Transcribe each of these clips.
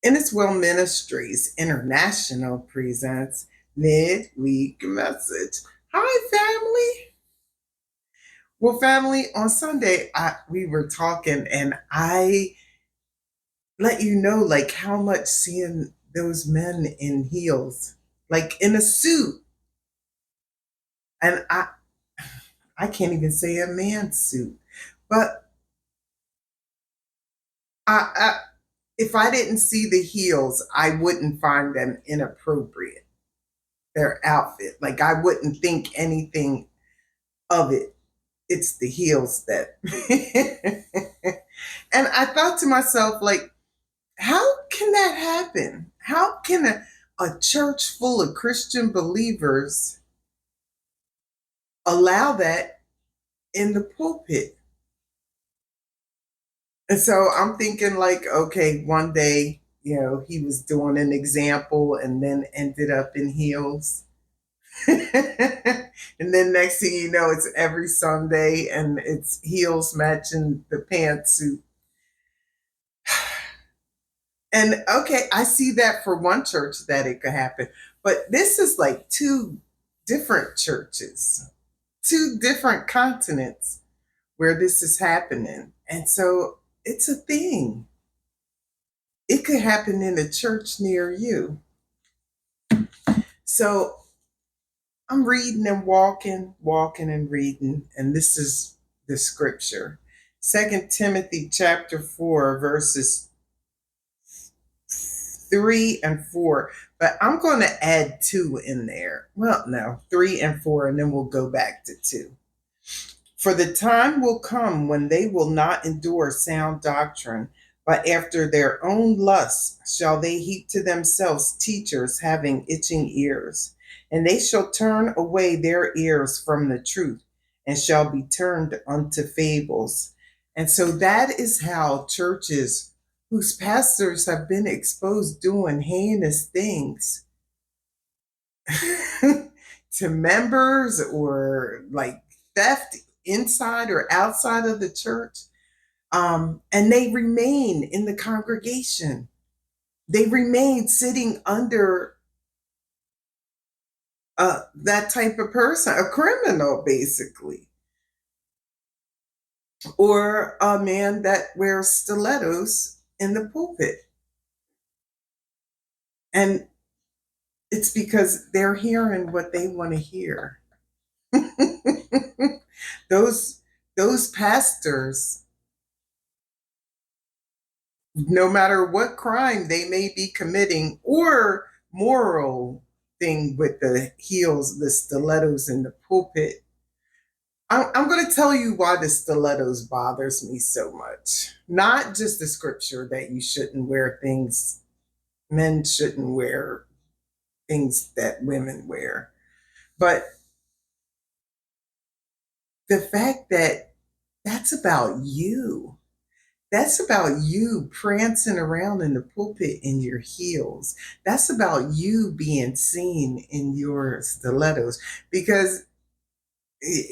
Inniswell Ministries International presents Midweek Message. Hi, family. Well, family, on Sunday, we were talking, and I let you know, like, how much seeing those men in heels, like in a suit, and I can't even say a man's suit, but I if I didn't see the heels, I wouldn't find them inappropriate. Their outfit, like I wouldn't think anything of it. It's the heels that. And I thought to myself, like, how can that happen? How can a church full of Christian believers allow that in the pulpit? And so I'm thinking, like, okay, one day, he was doing an example and then ended up in heels. And then next thing you know, it's every Sunday and it's heels matching the pantsuit. And okay, I see that for one church that it could happen. But this is like two different churches, two different continents where this is happening. And so it's a thing. It could happen in a church near you. So I'm reading and walking and reading, and this is the scripture. 2 Timothy chapter 4, verses 3 and 4. But I'm going to add 2 in there. Well, no, 3 and 4, and then we'll go back to 2. For the time will come when they will not endure sound doctrine, but after their own lusts shall they heap to themselves teachers having itching ears. And they shall turn away their ears from the truth and shall be turned unto fables. And so that is how churches whose pastors have been exposed doing heinous things to members or like theft inside or outside of the church, and they remain in the congregation. They remain sitting under that type of person, a criminal, basically, or a man that wears stilettos in the pulpit. And it's because they're hearing what they want to hear. those those pastors, no matter what crime they may be committing or moral thing with the heels, the stilettos in the pulpit. I'm going to tell you why the stilettos bothers me so much. Not just the scripture that you shouldn't wear things, men shouldn't wear things that women wear, but the fact that that's about you. That's about you prancing around in the pulpit in your heels. That's about you being seen in your stilettos. Because,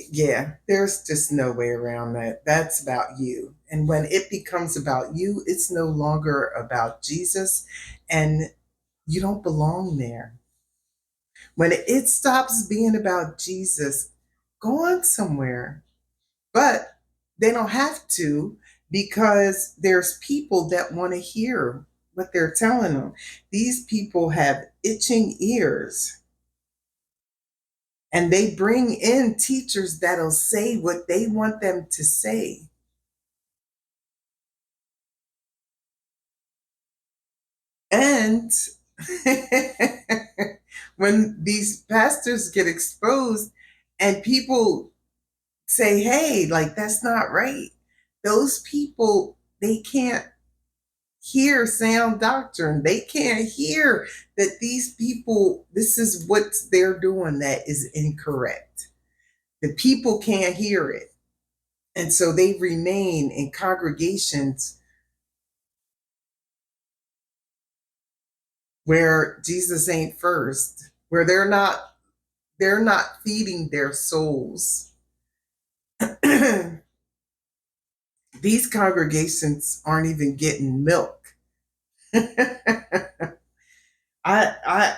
yeah, there's just no way around that. That's about you. And when it becomes about you, it's no longer about Jesus, and you don't belong there. When it stops being about Jesus, go on somewhere. But they don't have to, because there's people that want to hear what they're telling them. These people have itching ears, and they bring in teachers that'll say what they want them to say. And when these pastors get exposed and people say, hey, like, that's not right, those people, they can't hear sound doctrine. They can't hear that these people, this is what they're doing that is incorrect. The people can't hear it. And so they remain in congregations where Jesus ain't first, where they're not feeding their souls. These congregations aren't even getting milk. I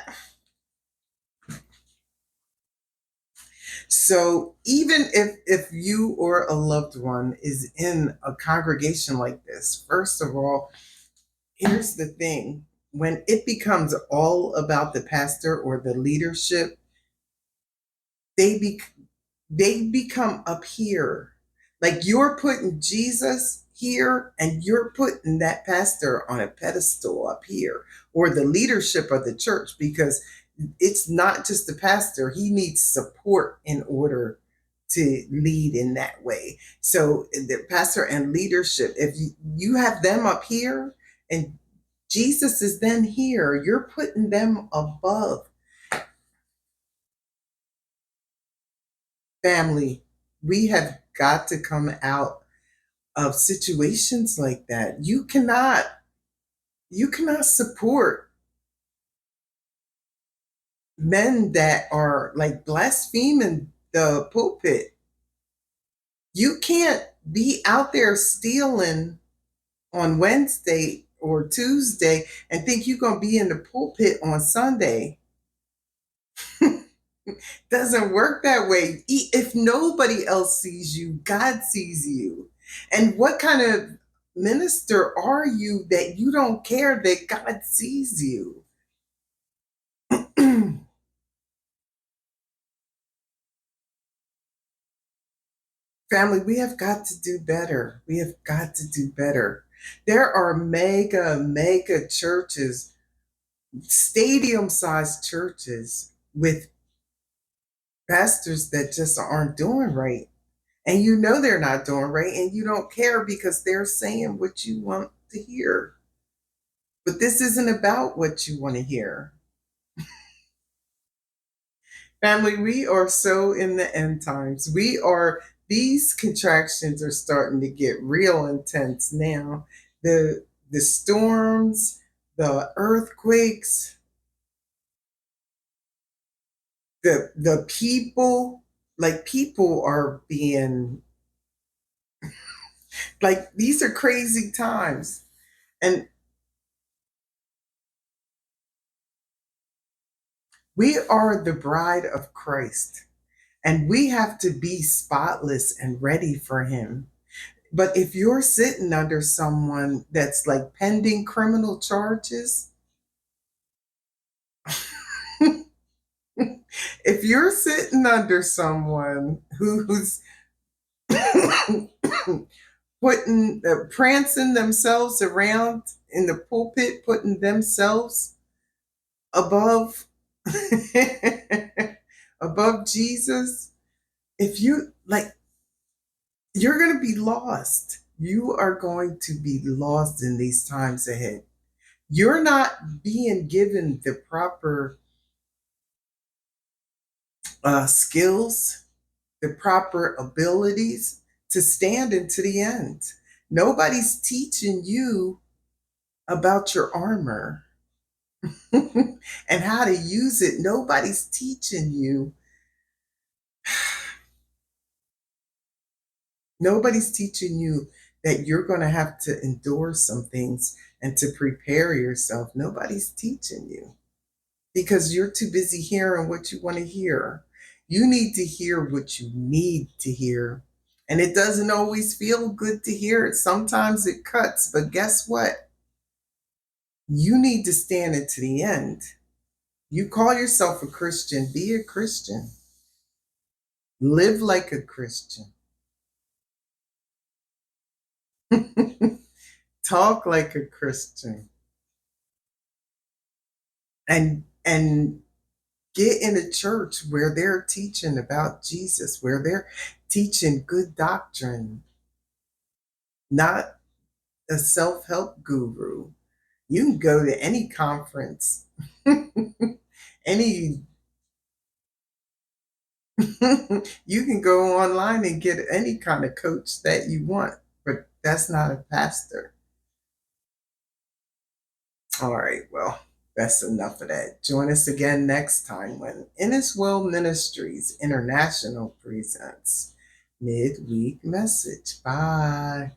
so even if you or a loved one is in a congregation like this, first of all, here's the thing. When it becomes all about the pastor or the leadership, they be, they become up here. Like you're putting Jesus here and you're putting that pastor on a pedestal up here, or the leadership of the church, because it's not just the pastor. He needs support in order to lead in that way. So the pastor and leadership, if you have them up here and Jesus is then here, you're putting them above. Family, we have got to come out of situations like that. You cannot support men that are like blaspheming the pulpit. You can't be out there stealing on Wednesday or Tuesday and think you're going to be in the pulpit on Sunday. Doesn't work that way. If nobody else sees you, God sees you. And what kind of minister are you that you don't care that God sees you? Family, we have got to do better. We have got to do better. There are mega churches, stadium sized churches with pastors that just aren't doing right. And you know they're not doing right, and you don't care because they're saying what you want to hear. But this isn't about what you want to hear. Family, we are so in the end times. These contractions are starting to get real intense now. The storms, the earthquakes, the people, like people are being like these are crazy times. And we are the bride of Christ. And we have to be spotless and ready for him. But if you're sitting under someone that's like pending criminal charges, if you're sitting under someone who's putting prancing themselves around in the pulpit, putting themselves above above Jesus, if you like, you're going to be lost. You are going to be lost in these times ahead. You're not being given the proper skills, the proper abilities to stand into the end. Nobody's teaching you about your armor and how to use it. Nobody's teaching you. Nobody's teaching you that you're going to have to endure some things and to prepare yourself. Nobody's teaching you because you're too busy hearing what you want to hear. You need to hear what you need to hear. And it doesn't always feel good to hear it. Sometimes it cuts, but guess what? You need to stand into the end. You call yourself a Christian, be a Christian. Live like a Christian. Talk like a Christian. And get in a church where they're teaching about Jesus, where they're teaching good doctrine, not a self-help guru. You can go to any conference, any you can go online and get any kind of coach that you want, but that's not a pastor. All right, well, that's enough of that. Join us again next time when Inniswell Ministries International presents Midweek Message. Bye.